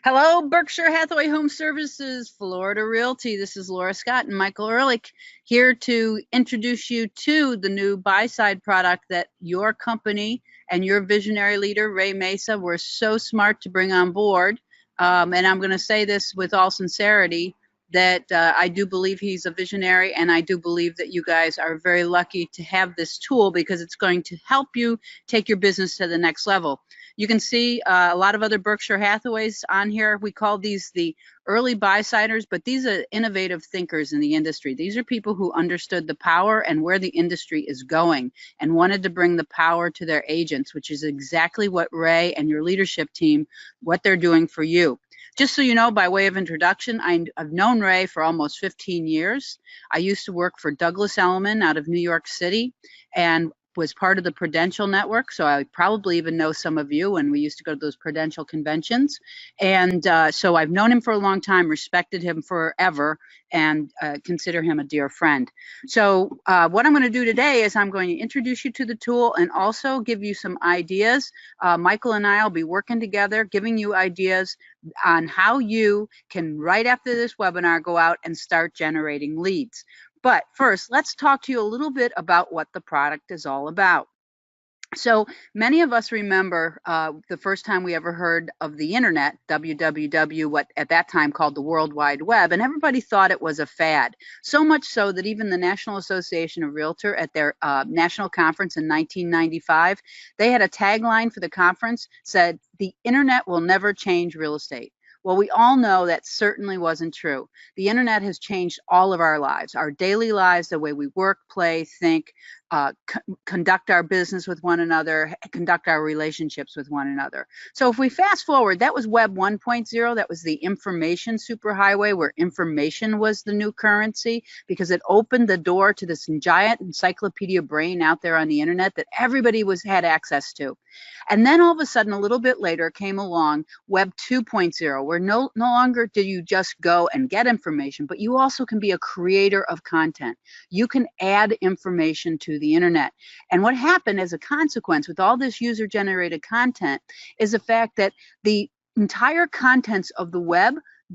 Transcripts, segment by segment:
Hello, Berkshire Hathaway Home Services, Florida Realty. This is Laura Scott and Michael Ehrlich here to introduce you to the new Buyside product that your company and your visionary leader, Ray Mesa, were so smart to bring on board. And I'm going to say this with all sincerity, that I do believe he's a visionary, and I do believe that you guys are very lucky to have this tool because it's going to help you take your business to the next level. You can see a lot of other Berkshire Hathaways on here. We call these the early buy-siders, but these are innovative thinkers in the industry. These are people who understood the power and where the industry is going and wanted to bring the power to their agents, which is exactly what Ray and your leadership team, what they're doing for you. Just so you know, by way of introduction, I've known Ray for almost 15 years. I used to work for Douglas Elliman out of New York City and was part of the Prudential Network, so I probably even know some of you, and we used to go to those Prudential conventions. And so I've known him for a long time, respected him forever, and consider him a dear friend. So what I'm going to do today is I'm going to introduce you to the tool and also give you some ideas. Michael and I will be working together, giving you ideas on how you can, right after this webinar, go out and start generating leads. But first, let's talk to you a little bit about what the product is all about. So many of us remember the first time we ever heard of the internet, www, what at that time called the World Wide Web, and everybody thought it was a fad. So much so that even the National Association of Realtors at their national conference in 1995, they had a tagline for the conference, said, "The internet will never change real estate." Well, we all know that certainly wasn't true. The internet has changed all of our lives, our daily lives, the way we work, play, think, conduct our business with one another, conduct our relationships with one another. So if we fast forward, that was Web 1.0. That was the information superhighway, where information was the new currency, because it opened the door to this giant encyclopedia brain out there on the internet that everybody had access to. And then all of a sudden, a little bit later, came along Web 2.0, where no longer do you just go and get information, but you also can be a creator of content. You can add information to the internet. And what happened as a consequence with all this user-generated content is the fact that the entire contents of the web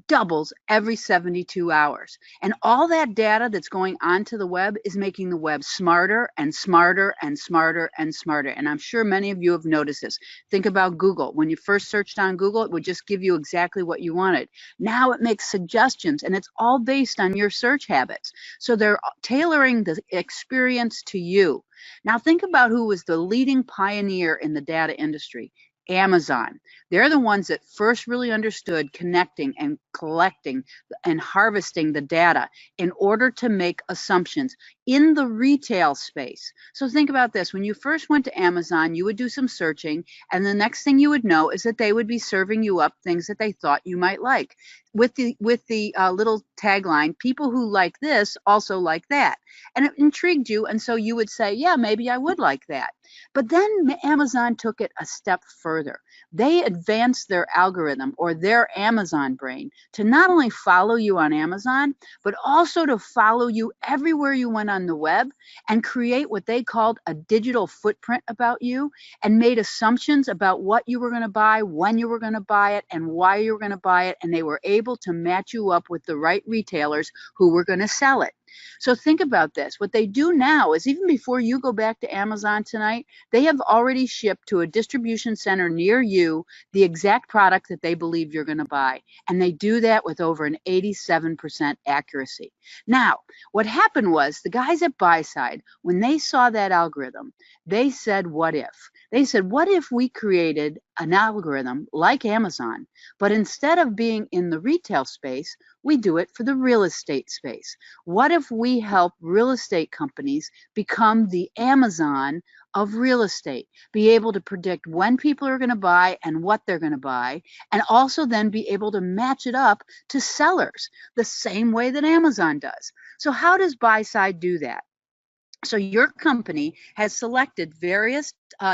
doubles every 72 hours. And all that data that's going onto the web is making the web smarter and smarter and smarter and smarter. And I'm sure many of you have noticed this. Think about Google. When you first searched on Google, it would just give you exactly what you wanted. Now it makes suggestions, and it's all based on your search habits. So they're tailoring the experience to you. Now think about who was the leading pioneer in the data industry. Amazon. They're the ones that first really understood connecting and collecting and harvesting the data in order to make assumptions in the retail space. So think about this. When you first went to Amazon, you would do some searching, and the next thing you would know is that they would be serving you up things that they thought you might like. With the little tagline, people who like this also like that. And it intrigued you, and so you would say, yeah, maybe I would like that. But then Amazon took it a step further. They advanced their algorithm, or their Amazon brain, to not only follow you on Amazon, but also to follow you everywhere you went on the web and create what they called a digital footprint about you, and made assumptions about what you were going to buy, when you were going to buy it, and why you were going to buy it. And they were able to match you up with the right retailers who were going to sell it. So think about this. What they do now is, even before you go back to Amazon tonight, they have already shipped to a distribution center near you the exact product that they believe you're going to buy. And they do that with over an 87% accuracy. Now, what happened was the guys at Buyside, when they saw that algorithm, they said, what if? They said, what if we created an algorithm like Amazon, but instead of being in the retail space, we do it for the real estate space? What if we help real estate companies become the Amazon of real estate, be able to predict when people are going to buy and what they're going to buy, and also then be able to match it up to sellers the same way that Amazon does? So how does Buyside do that? So your company has selected various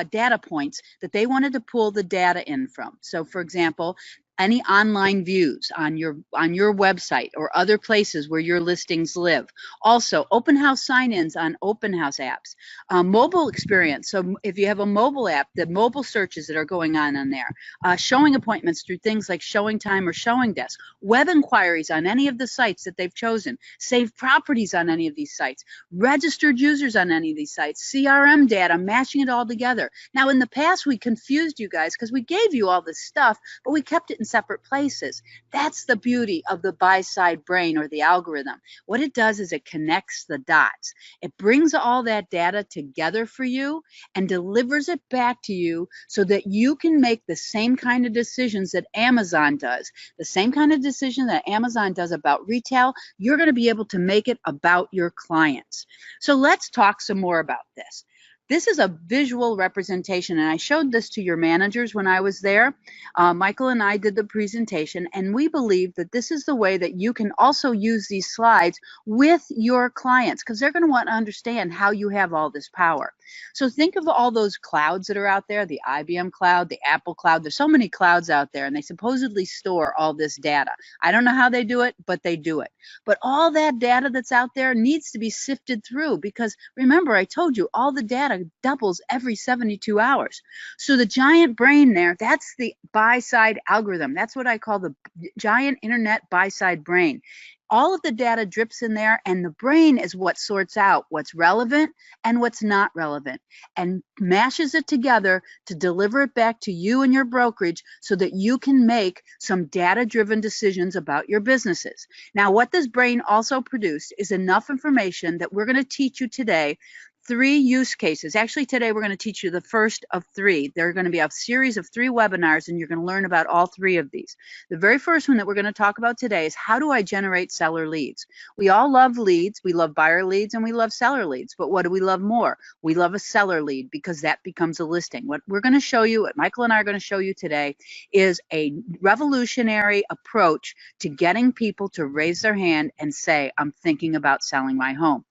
data points that they wanted to pull the data in from. So for example, any online views on your website or other places where your listings live. Also, open house sign-ins on open house apps, mobile experience. So if you have a mobile app, the mobile searches that are going on there, showing appointments through things like Showing Time or Showing Desk, web inquiries on any of the sites that they've chosen, saved properties on any of these sites, registered users on any of these sites, CRM data, matching it all together. Now, in the past, we confused you guys because we gave you all this stuff, but we kept it in separate places. That's the beauty of the Buyside brain or the algorithm. What it does is it connects the dots. It brings all that data together for you and delivers it back to you so that you can make the same kind of decisions that Amazon does. The same kind of decision that Amazon does about retail, you're going to be able to make it about your clients. So let's talk some more about this. This is a visual representation, and I showed this to your managers when I was there. Michael and I did the presentation, and we believe that this is the way that you can also use these slides with your clients, because they're going to want to understand how you have all this power. So think of all those clouds that are out there, the IBM cloud, the Apple cloud. There's so many clouds out there, and they supposedly store all this data. I don't know how they do it, but they do it. But all that data that's out there needs to be sifted through, because remember, I told you all the data doubles every 72 hours. So the giant brain there, that's the Buyside algorithm. That's what I call the giant internet Buyside brain. All of the data drips in there, and the brain is what sorts out what's relevant and what's not relevant and mashes it together to deliver it back to you and your brokerage so that you can make some data-driven decisions about your businesses. Now, what this brain also produced is enough information that we're going to teach you today. 3 use cases. Actually, today we're going to teach you the first of 3. There are going to be a series of 3 webinars, and you're going to learn about all 3 of these. The very first one that we're going to talk about today is how do I generate seller leads? We all love leads. We love buyer leads and we love seller leads. But what do we love more? We love a seller lead, because that becomes a listing. What we're going to show you, what Michael and I are going to show you today, is a revolutionary approach to getting people to raise their hand and say, I'm thinking about selling my home.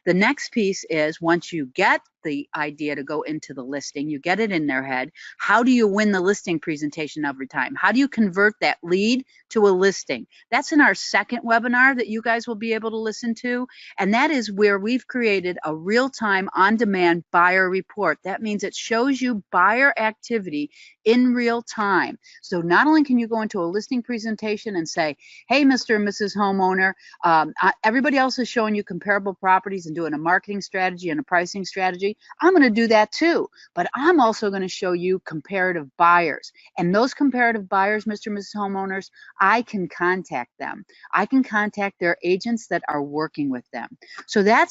The next piece is, once you get the idea to go into the listing, you get it in their head, how do you win the listing presentation every time? How do you convert that lead to a listing? That's in our second webinar that you guys will be able to listen to, and that is where we've created a real-time, on-demand buyer report. That means it shows you buyer activity in real time. So not only can you go into a listing presentation and say, hey, Mr. and Mrs. Homeowner, everybody else is showing you comparable properties and doing a marketing strategy and a pricing strategy. I'm going to do that too, but I'm also going to show you comparative buyers. And those comparative buyers, Mr. and Mrs. Homeowners, I can contact them. I can contact their agents that are working with them. So that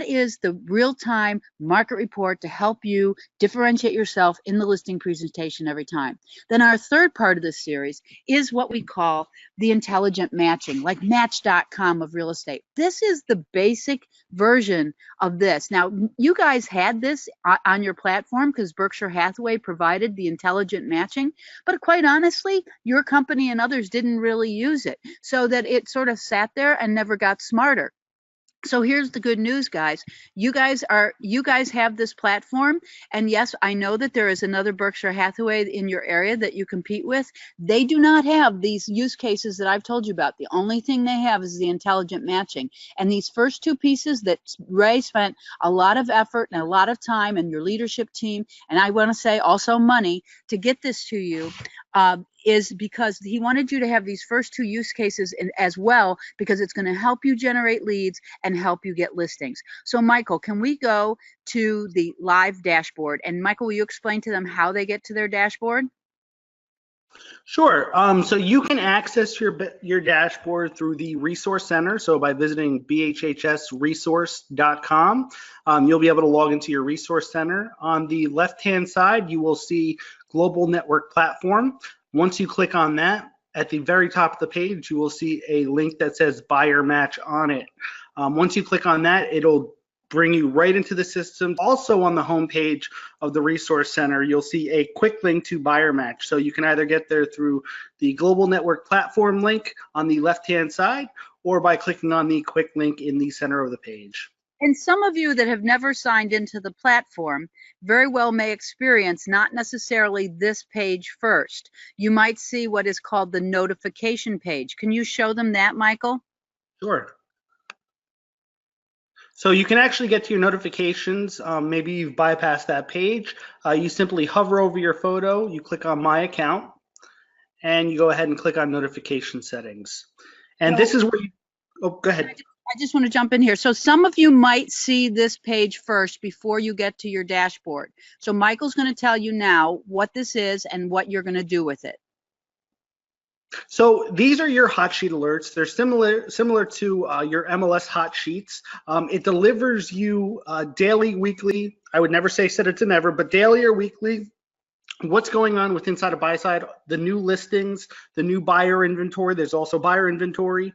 is the real-time market report to help you differentiate yourself in the listing presentation every time. Then our third part of this series is what we call the intelligent matching, like Match.com of real estate. This is the basic version of this. Now, you guys had this on your platform because Berkshire Hathaway provided the intelligent matching, but quite honestly, your company and others didn't really use it, so that it sort of sat there and never got smarter. So here's the good news, guys. You guys have this platform, and yes, I know that there is another Berkshire Hathaway in your area that you compete with. They do not have these use cases that I've told you about. The only thing they have is the intelligent matching. And these first 2 pieces that Ray spent a lot of effort and a lot of time, and your leadership team, and I want to say also money, to get this to you, is because he wanted you to have these first 2 use cases as well, because it's going to help you generate leads and help you get listings. So Michael, can we go to the live dashboard? And Michael, will you explain to them how they get to their dashboard? Sure. So you can access your dashboard through the Resource Center. So by visiting BHHSresource.com, you'll be able to log into your Resource Center. On the left-hand side, you will see Global Network Platform. Once you click on that, at the very top of the page, you will see a link that says Buyer Match on it. Once you click on that, it'll bring you right into the system. Also on the home page of the Resource Center, you'll see a quick link to Buyer Match. So you can either get there through the Global Network Platform link on the left-hand side, or by clicking on the quick link in the center of the page. And some of you that have never signed into the platform very well may experience not necessarily this page first. You might see what is called the notification page. Can you show them that, Michael? Sure. So you can actually get to your notifications. Maybe you've bypassed that page. You simply hover over your photo, you click on My Account, and you go ahead and click on Notification Settings. And this is where you, oh, go ahead. I just want to jump in here. So some of you might see this page first before you get to your dashboard. So Michael's going to tell you now what this is and what you're going to do with it. So these are your hot sheet alerts. They're similar to your MLS hot sheets. It delivers you daily, weekly. I would never say set it to never, but daily or weekly, what's going on with inside of Buyside, the new listings, the new buyer inventory. There's also buyer inventory.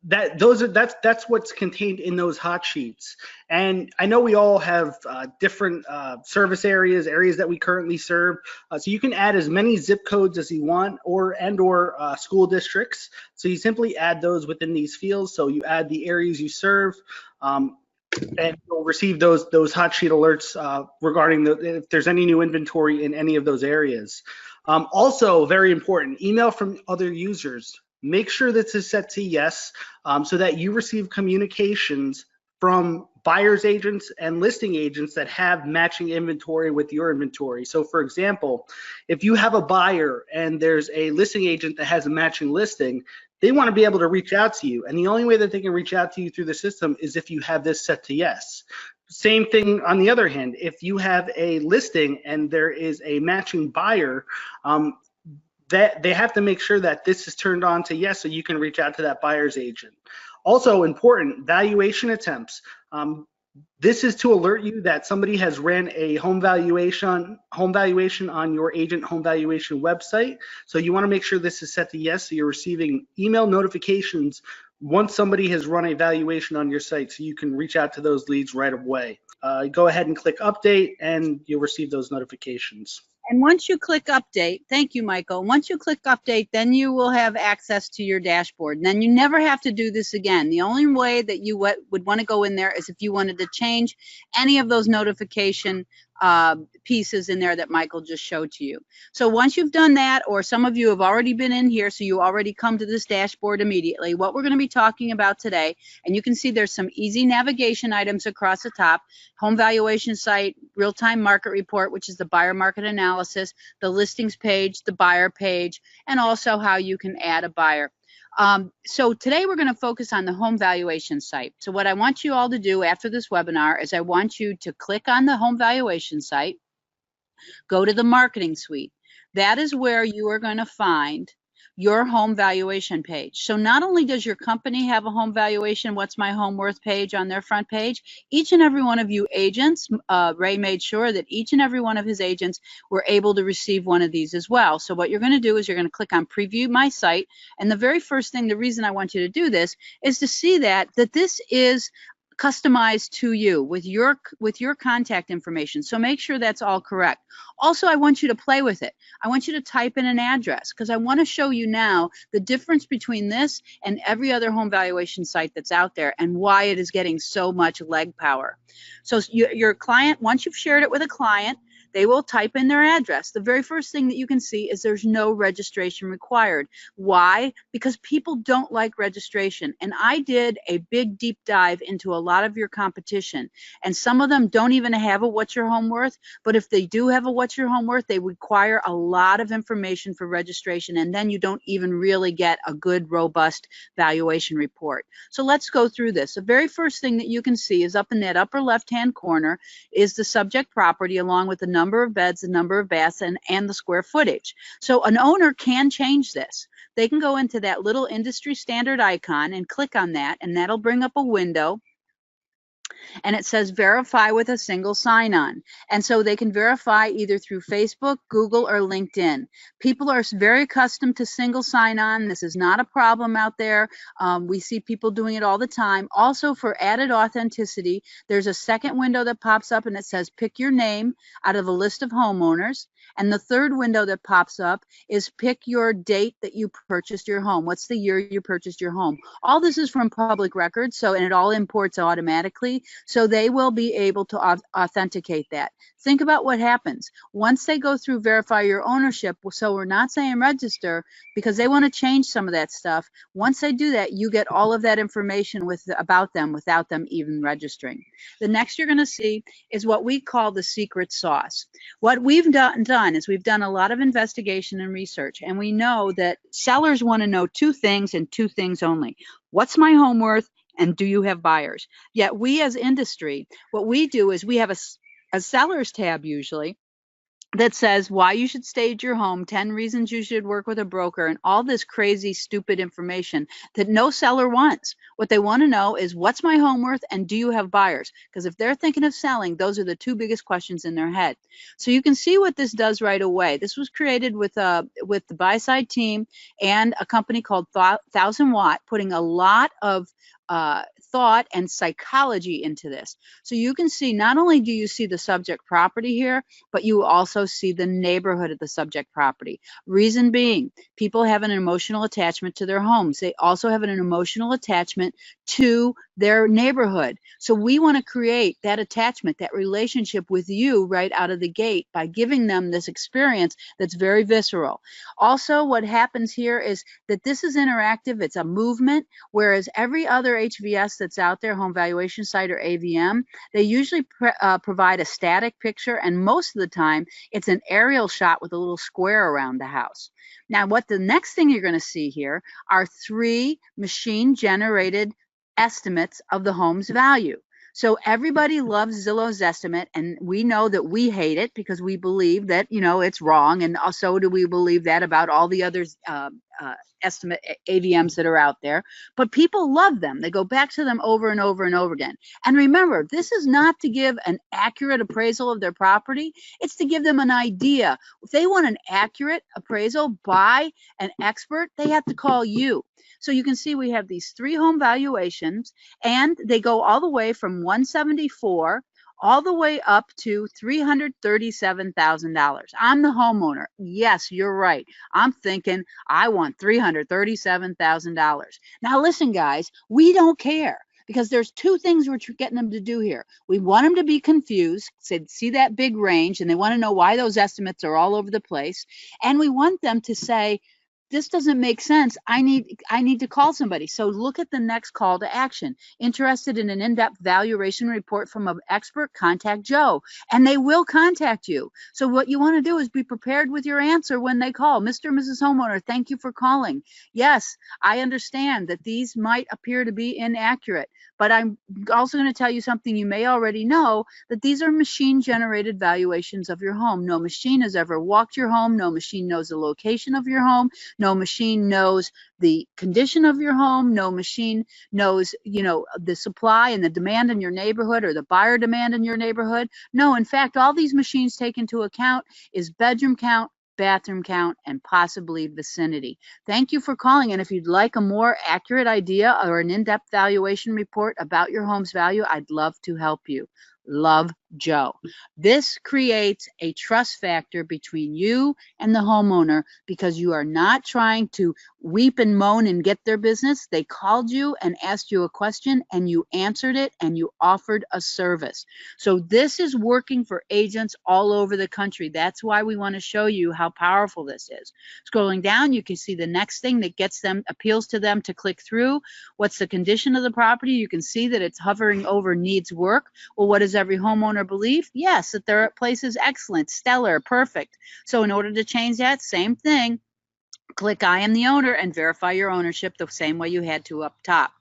That's what's contained in those hot sheets. And I know we all have different service areas that we currently serve. So you can add as many zip codes as you want, or school districts. So you simply add those within these fields. So you add the areas you serve, and you'll receive those hot sheet alerts regarding if there's any new inventory in any of those areas. Also, very important, email from other users. Make sure this is set to yes, so that you receive communications from buyer's agents and listing agents that have matching inventory with your inventory. So for example, if you have a buyer and there's a listing agent that has a matching listing, they want to be able to reach out to you. And the only way that they can reach out to you through the system is if you have this set to yes. Same thing on the other hand, if you have a listing and there is a matching buyer, that they have to make sure that this is turned on to yes, so you can reach out to that buyer's agent. Also important, valuation attempts. This is to alert you that somebody has ran a home valuation on your agent home valuation website. So you want to make sure this is set to yes, so you're receiving email notifications once somebody has run a valuation on your site, so you can reach out to those leads right away. Go ahead and click update and you'll receive those notifications. And once you click update, thank you, Michael. Once you click update, then you will have access to your dashboard. And then you never have to do this again. The only way that you would want to go in there is if you wanted to change any of those notification pieces in there that Michael just showed to you. So once you've done that, or some of you have already been in here, so you already come to this dashboard immediately, what we're going to be talking about today, and you can see there's some easy navigation items across the top: home valuation site, real-time market report, which is the buyer market analysis, the listings page, the buyer page, and also how you can add a buyer. So today we're going to focus on the home valuation site. So what I want you all to do after this webinar is I want you to click on the home valuation site, go to the marketing suite. That is where you are going to find your home valuation page. So not only does your company have a home valuation, what's my home worth page on their front page, each and every one of you agents, Ray made sure that each and every one of his agents were able to receive one of these as well. So what you're going to do is you're going to click on preview my site. And the very first thing, the reason I want you to do this is to see that this is customized to you with your contact information. So make sure that's all correct. Also, I want you to play with it. I want you to type in an address, because I want to show you now the difference between this and every other home valuation site that's out there and why it is getting so much leg power. So your client, once you've shared it with a client, they will type in their address. The very first thing that you can see is there's no registration required. Why? Because people don't like registration. And I did a big deep dive into a lot of your competition. And some of them don't even have a what's your home worth. But if they do have a what's your home worth, they require a lot of information for registration. And then you don't even really get a good, robust valuation report. So let's go through this. The very first thing that you can see is up in that upper left-hand corner is the subject property, along with the number of beds, the number of baths, and the square footage. So an owner can change this. They can go into that little industry standard icon and click on that, and that'll bring up a window. and it says verify with a single sign-on. And so they can verify either through Facebook, Google, or LinkedIn. People are very accustomed to single sign-on. This is not a problem out there. We see people doing it all the time. Also, for added authenticity, there's a second window that pops up and it says pick your name out of a list of homeowners. And the third window that pops up is pick your date that you purchased your home. What's the year you purchased your home? All this is from public records, and it all imports automatically. So they will be able to authenticate that. Think about what happens once they go through verify your ownership. So we're not saying register because they want to change some of that stuff. Once they do that, you get all of that information about them without them even registering. The next you're going to see is what we call the secret sauce. What we've done is we've done a lot of investigation and research, and we know that sellers want to know two things and two things only. What's my home worth? And do you have buyers? Yet we as industry, what we do is we have a sellers tab usually that says why you should stage your home, 10 reasons you should work with a broker, and all this crazy, stupid information that no seller wants. What they want to know is what's my home worth and do you have buyers? Because if they're thinking of selling, those are the two biggest questions in their head. So you can see what this does right away. This was created with the Buyside team and a company called 1000 Watt, putting a lot of thought and psychology into this. So you can see, not only do you see the subject property here, but you also see the neighborhood of the subject property. Reason being, people have an emotional attachment to their homes. They also have an emotional attachment to their neighborhood. So we want to create that attachment, that relationship with you right out of the gate by giving them this experience that's very visceral. Also, what happens here is that this is interactive. It's a movement, whereas every other HVS that's out there, home valuation site or AVM, they usually provide a static picture, and most of the time it's an aerial shot with a little square around the house. Now, what the next thing you're going to see here are 3 machine-generated estimates of the home's value. So everybody loves Zillow's estimate, and we know that we hate it because we believe that, it's wrong, and also do we believe that about all the other estimate AVMs that are out there. But people love them. They go back to them over and over and over again. And remember, this is not to give an accurate appraisal of their property. It's to give them an idea. If they want an accurate appraisal by an expert, they have to call you. So you can see we have these 3 home valuations, and they go all the way from 174 all the way up to $337,000. I'm the homeowner. Yes, you're right. I'm thinking I want $337,000. Now listen, guys, we don't care, because there's 2 things we're getting them to do here. We want them to be confused, see that big range, and they want to know why those estimates are all over the place. And we want them to say, this doesn't make sense. I need to call somebody. So look at the next call to action. Interested in an in-depth valuation report from an expert? Contact Joe, and they will contact you. So what you want to do is be prepared with your answer when they call. Mr. and Mrs. Homeowner, thank you for calling. Yes, I understand that these might appear to be inaccurate, but I'm also going to tell you something you may already know, that these are machine-generated valuations of your home. No machine has ever walked your home. No machine knows the location of your home. No machine knows the condition of your home. No machine knows, the supply and the demand in your neighborhood or the buyer demand in your neighborhood. No, in fact, all these machines take into account is bedroom count, bathroom count, and possibly vicinity. Thank you for calling. And if you'd like a more accurate idea or an in-depth valuation report about your home's value, I'd love to help you. Love, Joe. This creates a trust factor between you and the homeowner, because you are not trying to weep and moan and get their business. They called you and asked you a question, and you answered it, and you offered a service. So this is working for agents all over the country. That's why we want to show you how powerful this is. Scrolling down, you can see the next thing that appeals to them to click through. What's the condition of the property? You can see that it's hovering over needs work. Well, what does every homeowner believe? Yes, that their place is excellent, stellar, perfect. So in order to change that, same thing, click I am the owner and verify your ownership the same way you had to up top.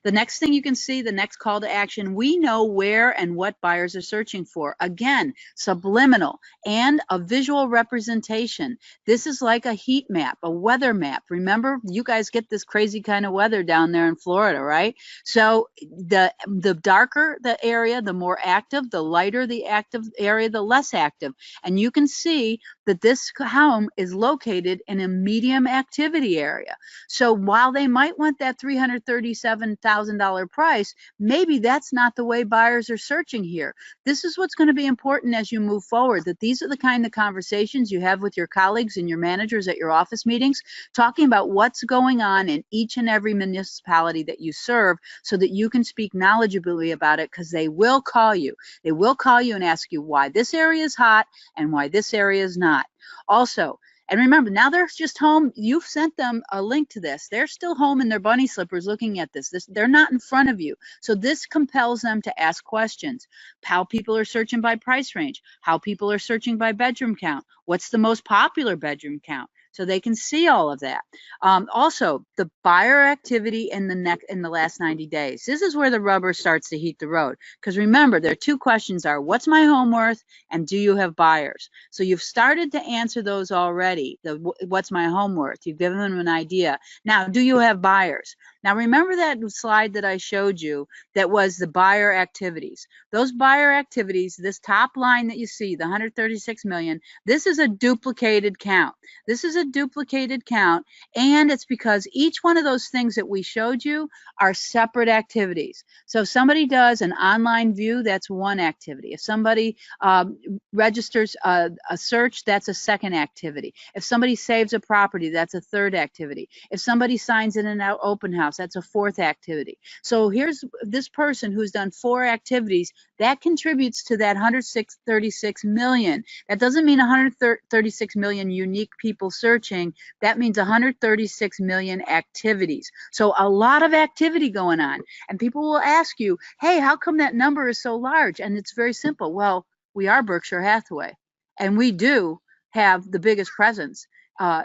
The next thing you can see, the next call to action, we know where and what buyers are searching for. Again, subliminal and a visual representation. This is like a heat map, a weather map. Remember, you guys get this crazy kind of weather down there in Florida, right? So the darker the area, the more active, the lighter the active area, the less active. And you can see that this home is located in a medium activity area. So while they might want that $337,000 price, maybe that's not the way buyers are searching here. This is what's going to be important as you move forward, that these are the kind of conversations you have with your colleagues and your managers at your office meetings, talking about what's going on in each and every municipality that you serve so that you can speak knowledgeably about it, because they will call you. They will call you and ask you why this area is hot and why this area is not. Also, and remember, now they're just home. You've sent them a link to this. They're still home in their bunny slippers looking at this. They're not in front of you. So this compels them to ask questions. How people are searching by price range. How people are searching by bedroom count. What's the most popular bedroom count? So they can see all of that. Also, the buyer activity in the last 90 days. This is where the rubber starts to heat the road. Because remember, there are two questions: what's my home worth, and do you have buyers? So you've started to answer those already. What's my home worth? You've given them an idea. Now, do you have buyers? Now, remember that slide that I showed you that was the buyer activities. Those buyer activities, this top line that you see, the 136 million, this is a duplicated count. This is a duplicated count, and it's because each one of those things that we showed you are separate activities. So if somebody does an online view, that's one activity. If somebody registers a search, that's a second activity. If somebody saves a property, that's a third activity. If somebody signs in an open house, that's a fourth activity. So here's this person who's done 4 activities. That contributes to that 136 million. That doesn't mean 136 million unique people searching. That means 136 million activities. So a lot of activity going on. And people will ask you, hey, how come that number is so large? And it's very simple. Well, we are Berkshire Hathaway, and we do have the biggest presence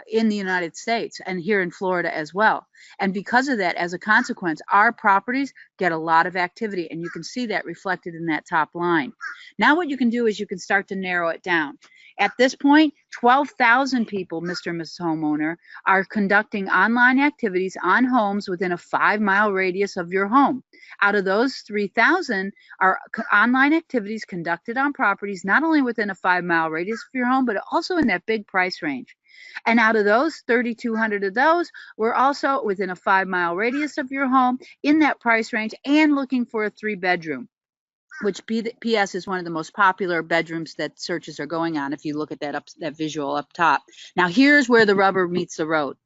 in the United States and here in Florida as well. And because of that, as a consequence, our properties get a lot of activity, and you can see that reflected in that top line. Now what you can do is you can start to narrow it down. At this point, 12,000 people, Mr. and Mrs. Homeowner, are conducting online activities on homes within a 5-mile radius of your home. Out of those, 3,000 are online activities conducted on properties not only within a 5-mile radius of your home, but also in that big price range. And out of those, 3,200 of those were also within a 5-mile radius of your home in that price range and looking for a 3-bedroom, which PS is one of the most popular bedrooms that searches are going on if you look at that visual up top. Now here's where the rubber meets the road.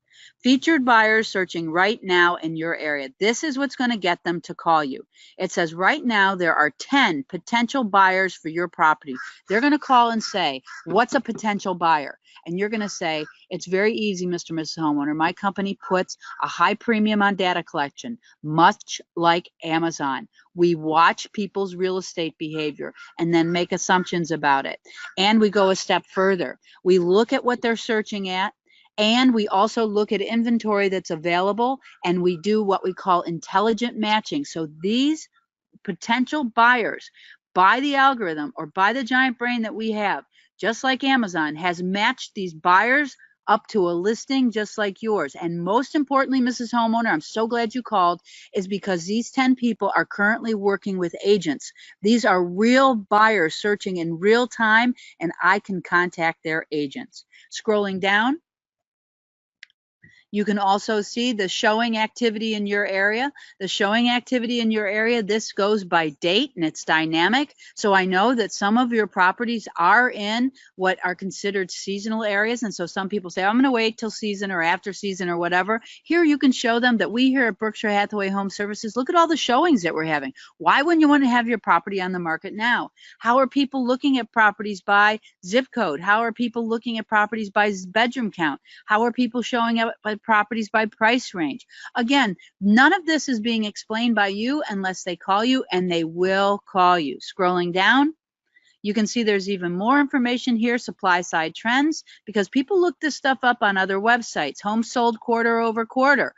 Featured buyers searching right now in your area. This is what's going to get them to call you. It says right now there are 10 potential buyers for your property. They're going to call and say, what's a potential buyer? And you're going to say, it's very easy, Mr. and Mrs. Homeowner. My company puts a high premium on data collection, much like Amazon. We watch people's real estate behavior and then make assumptions about it. And we go a step further. We look at what they're searching at, and we also look at inventory that's available, and we do what we call intelligent matching. So these potential buyers, by the algorithm or by the giant brain that we have, just like Amazon, has matched these buyers up to a listing just like yours. And most importantly, Mrs. Homeowner, I'm so glad you called, is because these 10 people are currently working with agents. These are real buyers searching in real time, and I can contact their agents. Scrolling down, you can also see the showing activity in your area. The showing activity in your area, this goes by date and it's dynamic. So I know that some of your properties are in what are considered seasonal areas. And so some people say, I'm going to wait till season or after season or whatever. Here you can show them that we here at Berkshire Hathaway Home Services, look at all the showings that we're having. Why wouldn't you want to have your property on the market now? How are people looking at properties by zip code? How are people looking at properties by bedroom count? How are people showing up by properties by price range? Again, none of this is being explained by you unless they call you, and they will call you. Scrolling down, you can see there's even more information here, supply side trends, because people look this stuff up on other websites, homes sold quarter over quarter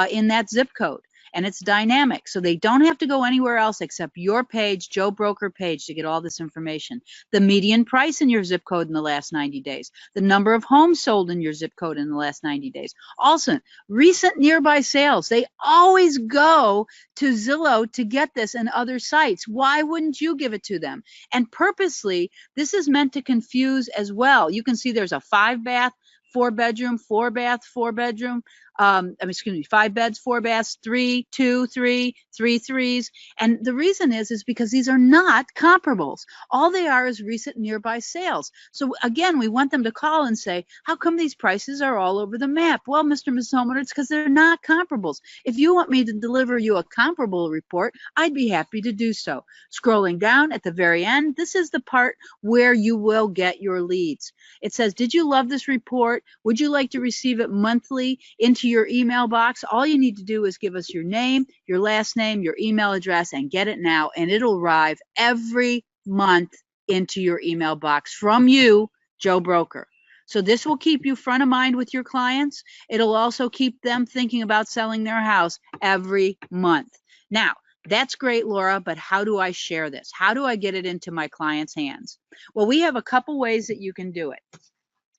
in that zip code. and it's dynamic. So they don't have to go anywhere else except your page, Joe Broker page, to get all this information. The median price in your zip code in the last 90 days, the number of homes sold in your zip code in the last 90 days. Also, recent nearby sales. They always go to Zillow to get this and other sites. Why wouldn't you give it to them? And purposely, this is meant to confuse as well. You can see there's a 5-bath, 4-bedroom, 4-bath, 4-bedroom. Excuse me, 5 beds, 4 baths, 3, 2, 3, 3 threes. And the reason is because these are not comparables. All they are is recent nearby sales. So again, we want them to call and say, how come these prices are all over the map? Well, Mr. and Mrs. Homeowner, it's because they're not comparables. If you want me to deliver you a comparable report, I'd be happy to do so. Scrolling down at the very end, this is the part where you will get your leads. It says, did you love this report? Would you like to receive it monthly into your email box? All you need to do is give us your name, your last name, your email address, and get it now, and it'll arrive every month into your email box from you, Joe Broker. So this will keep you front of mind with your clients. It'll also keep them thinking about selling their house every month. Now, that's great, Laura, but how do I share this? How do I get it into my clients' hands? Well, we have a couple ways that you can do it.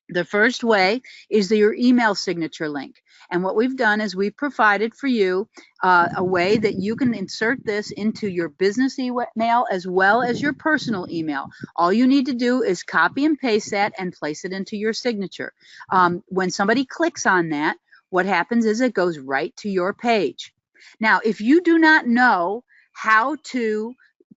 The first way is your email signature link. And what we've done is we've provided for you a way that you can insert this into your business email as well as your personal email. All you need to do is copy and paste that and place it into your signature. When somebody clicks on that, what happens is it goes right to your page. Now, if you do not know how to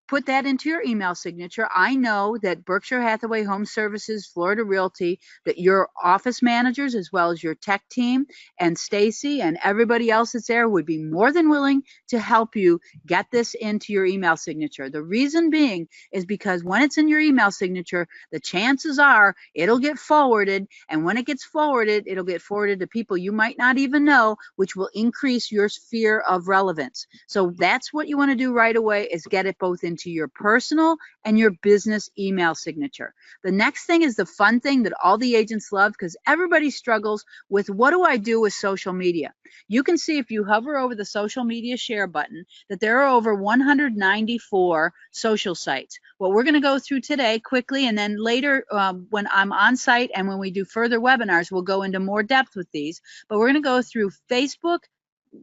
put that into your email signature, I know that Berkshire Hathaway Home Services, Florida Realty, that your office managers as well as your tech team and Stacy and everybody else that's there would be more than willing to help you get this into your email signature. The reason being is because when it's in your email signature, the chances are it'll get forwarded, and when it gets forwarded, it'll get forwarded to people you might not even know, which will increase your sphere of relevance. So that's what you want to do right away, is get it both into your personal and your business email signature. The next thing is the fun thing that all the agents love, because everybody struggles with, what do I do with social media? You can see if you hover over the social media share button that there are over 194 social sites. What we're going to go through today quickly, and then later when I'm on site and when we do further webinars, we'll go into more depth with these. But we're going to go through Facebook,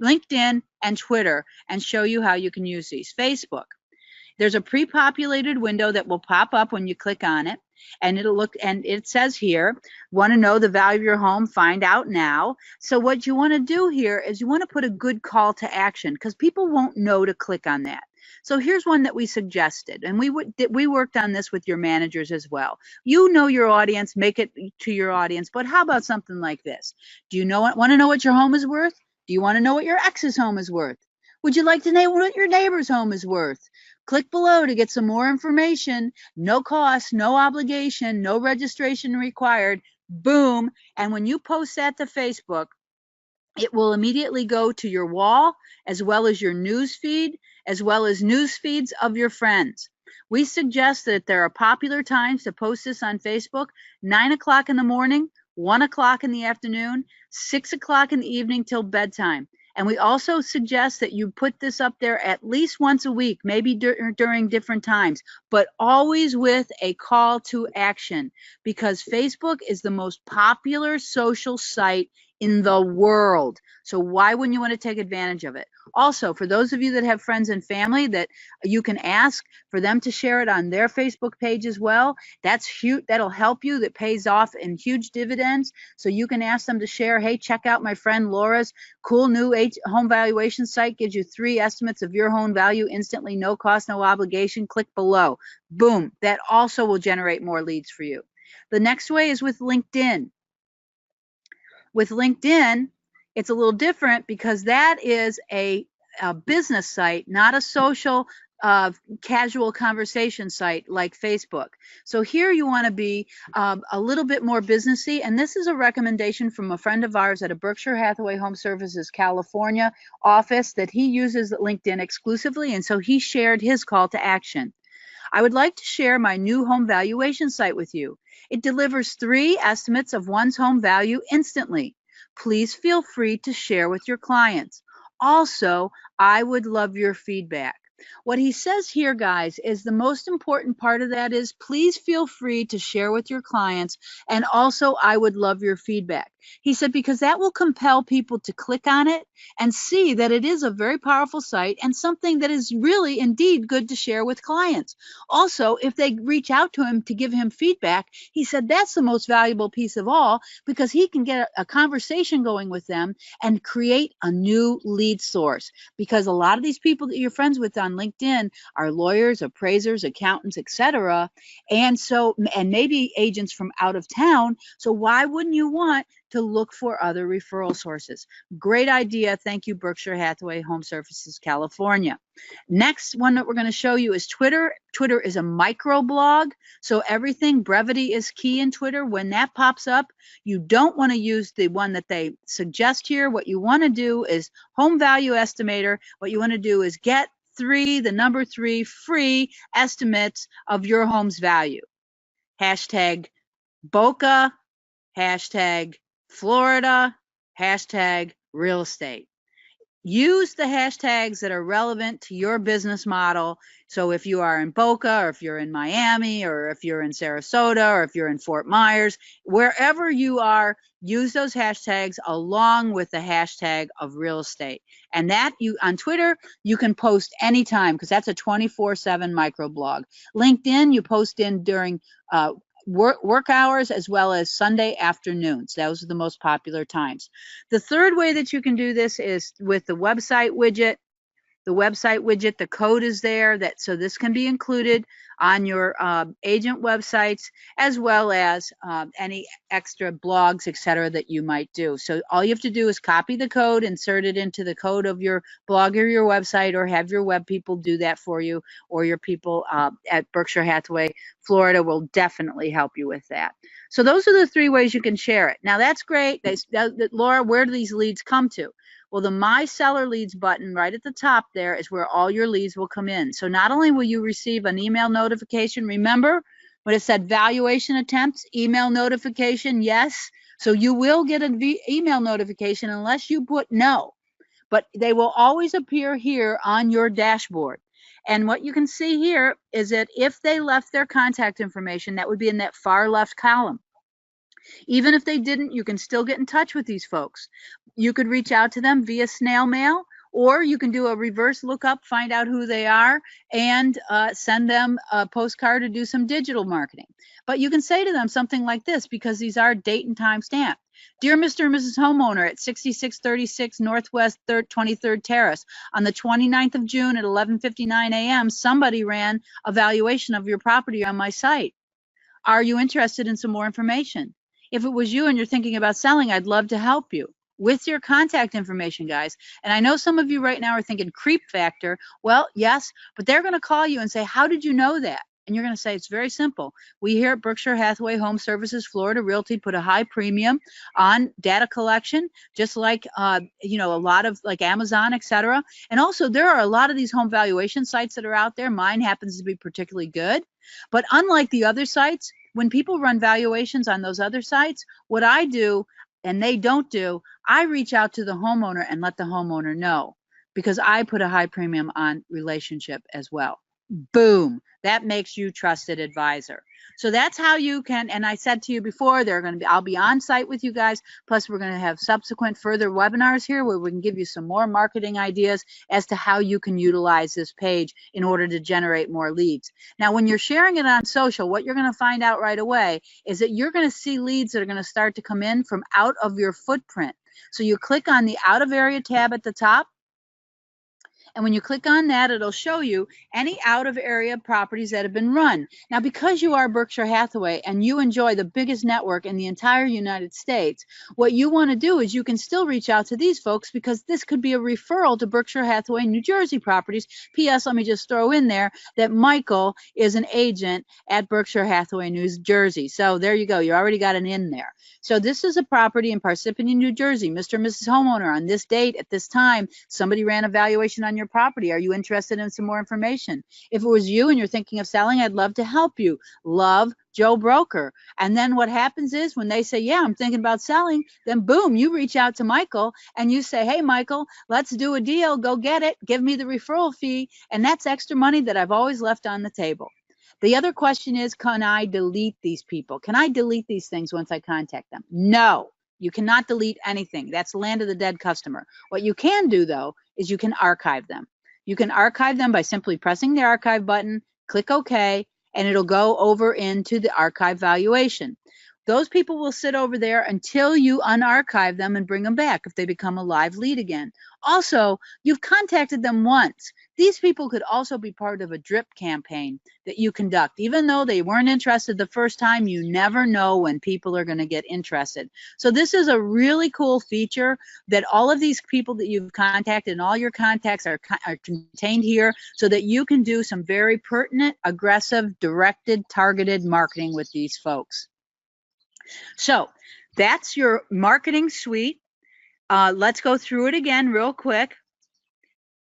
LinkedIn, and Twitter and show you how you can use these. Facebook. There's a pre-populated window that will pop up when you click on it, and it'll look, and it says here, want to know the value of your home, find out now. So what you want to do here is you want to put a good call to action, because people won't know to click on that. So here's one that we suggested, and we worked on this with your managers as well. You know your audience, make it to your audience, but how about something like this? Do you want to know what your home is worth? Do you want to know what your ex's home is worth? Would you like to know what your neighbor's home is worth? Click below to get some more information. No cost, no obligation, no registration required. Boom. And when you post that to Facebook, it will immediately go to your wall, as well as your news feed, as well as news feeds of your friends. We suggest that there are popular times to post this on Facebook: 9 o'clock in the morning, 1 o'clock in the afternoon, 6 o'clock in the evening till bedtime. And we also suggest that you put this up there at least once a week, maybe during different times, but always with a call to action, because Facebook is the most popular social site in the world. So why wouldn't you want to take advantage of it? Also, for those of you that have friends and family, that you can ask for them to share it on their Facebook page as well. That's huge. That'll help you. That pays off in huge dividends. So you can ask them to share, hey, check out my friend Laura's cool new home valuation site. Gives you 3 estimates of your home value instantly, no cost, no obligation. Click below. Boom. That also will generate more leads for you. The next way is with LinkedIn. With LinkedIn, it's a little different, because that is a business site, not a social casual conversation site like Facebook. So here you want to be a little bit more businessy, and this is a recommendation from a friend of ours at a Berkshire Hathaway Home Services California office, that he uses LinkedIn exclusively, and so he shared his call to action. I would like to share my new home valuation site with you. It delivers 3 estimates of one's home value instantly. Please feel free to share with your clients. Also, I would love your feedback. What he says here, guys, is the most important part of that is please feel free to share with your clients. And also, I would love your feedback. He said, because that will compel people to click on it and see that it is a very powerful site and something that is really indeed good to share with clients. Also, if they reach out to him to give him feedback, he said that's the most valuable piece of all, because he can get a conversation going with them and create a new lead source. Because a lot of these people that you're friends with on LinkedIn are lawyers, appraisers, accountants, etc. And maybe agents from out of town. So why wouldn't you want to look for other referral sources? Great idea. Thank you, Berkshire Hathaway Home Services, California. Next one that we're going to show you is Twitter. Twitter is a micro blog, so everything, brevity is key in Twitter. When that pops up, you don't want to use the one that they suggest here. What you want to do is home value estimator. What you want to do is get the number 3 free estimates of your home's value. Hashtag Boca, hashtag Florida, hashtag real estate. Use the hashtags that are relevant to your business model. So if you are in Boca, or if you're in Miami, or if you're in Sarasota, or if you're in Fort Myers, wherever you are, use those hashtags along with the hashtag of real estate. And that on Twitter, you can post anytime, because that's a 24/7 microblog. LinkedIn, you post in during work hours as well as Sunday afternoons. Those are the most popular times. The third way that you can do this is with the website widget. The website widget, the code is there, so this can be included on your agent websites, as well as any extra blogs, etc. that you might do. So all you have to do is copy the code, insert it into the code of your blog or your website, or have your web people do that for you, or your people at Berkshire Hathaway Florida will definitely help you with that. So those are the 3 ways you can share it. Now that's great. Laura, where do these leads come to? Well, the My Seller Leads button right at the top there is where all your leads will come in. So not only will you receive an email notification, remember when it said valuation attempts, email notification, yes. So you will get an email notification unless you put no, but they will always appear here on your dashboard. And what you can see here is that if they left their contact information, that would be in that far left column. Even if they didn't, you can still get in touch with these folks. You could reach out to them via snail mail, or you can do a reverse lookup, find out who they are, and send them a postcard or do some digital marketing. But you can say to them something like this, because these are date and time stamped. Dear Mr. and Mrs. Homeowner at 6636 Northwest 23rd Terrace, on the 29th of June at 11:59 a.m., somebody ran a valuation of your property on my site. Are you interested in some more information? If it was you and you're thinking about selling, I'd love to help you with your contact information, guys. And I know some of you right now are thinking creep factor. Well, yes, but they're going to call you and say, how did you know that? And you're going to say, it's very simple. We here at Berkshire Hathaway Home Services, Florida Realty, put a high premium on data collection, just like, a lot of like Amazon, etc. And also there are a lot of these home valuation sites that are out there. Mine happens to be particularly good. But unlike the other sites, when people run valuations on those other sites, what I do, and they don't do, I reach out to the homeowner and let the homeowner know, because I put a high premium on relationship as well. Boom. That makes you trusted advisor. So that's how you can, and I said to you before, I'll be on site with you guys. Plus we're going to have subsequent further webinars here where we can give you some more marketing ideas as to how you can utilize this page in order to generate more leads. Now, when you're sharing it on social, what you're going to find out right away is that you're going to see leads that are going to start to come in from out of your footprint. So you click on the out of area tab at the top. And when you click on that, it'll show you any out-of-area properties that have been run. Now, because you are Berkshire Hathaway and you enjoy the biggest network in the entire United States, what you want to do is you can still reach out to these folks, because this could be a referral to Berkshire Hathaway New Jersey properties. P.S. Let me just throw in there that Michael is an agent at Berkshire Hathaway New Jersey. So there you go. You already got an in there. So this is a property in Parsippany, New Jersey. Mr. and Mrs. Homeowner, on this date at this time, somebody ran a valuation on your your property? Are you interested in some more information? If it was you and you're thinking of selling, I'd love to help you. Love, Joe Broker. And then what happens is when they say, yeah, I'm thinking about selling, then boom, you reach out to Michael and you say, hey, Michael, let's do a deal. Go get it. Give me the referral fee. And that's extra money that I've always left on the table. The other question is, can I delete these people? Can I delete these things once I contact them? No, you cannot delete anything. That's land of the dead customer. What you can do, though, is you can archive them. You can archive them by simply pressing the archive button, click OK, and it'll go over into the archive valuation. Those people will sit over there until you unarchive them and bring them back if they become a live lead again. Also, you've contacted them once. These people could also be part of a drip campaign that you conduct. Even though they weren't interested the first time, you never know when people are going to get interested. So this is a really cool feature that all of these people that you've contacted and all your contacts are contained here so that you can do some very pertinent, aggressive, directed, targeted marketing with these folks. So that's your marketing suite. Let's go through it again real quick.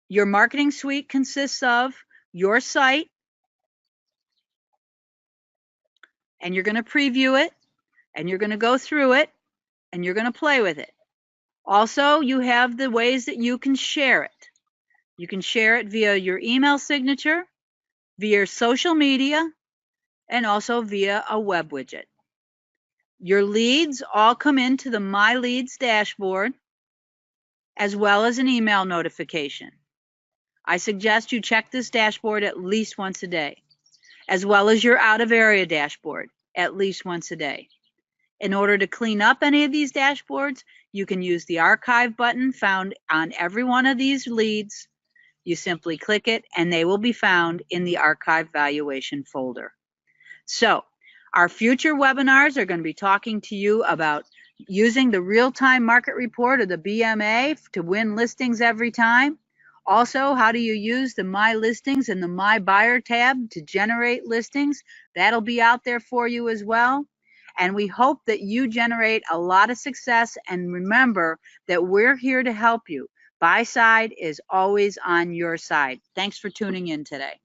Your marketing suite consists of your site, and you're going to preview it, and you're going to go through it, and you're going to play with it. Also, you have the ways that you can share it. You can share it via your email signature, via social media, and also via a web widget. Your leads all come into the My Leads dashboard, as well as an email notification. I suggest you check this dashboard at least once a day, as well as your out of area dashboard at least once a day. In order to clean up any of these dashboards, you can use the archive button found on every one of these leads. You simply click it and they will be found in the archive valuation folder. So our future webinars are going to be talking to you about using the real-time market report or the BMA to win listings every time. Also, how do you use the My Listings and the My Buyer tab to generate listings? That'll be out there for you as well. And we hope that you generate a lot of success. And remember that we're here to help you. Buyside is always on your side. Thanks for tuning in today.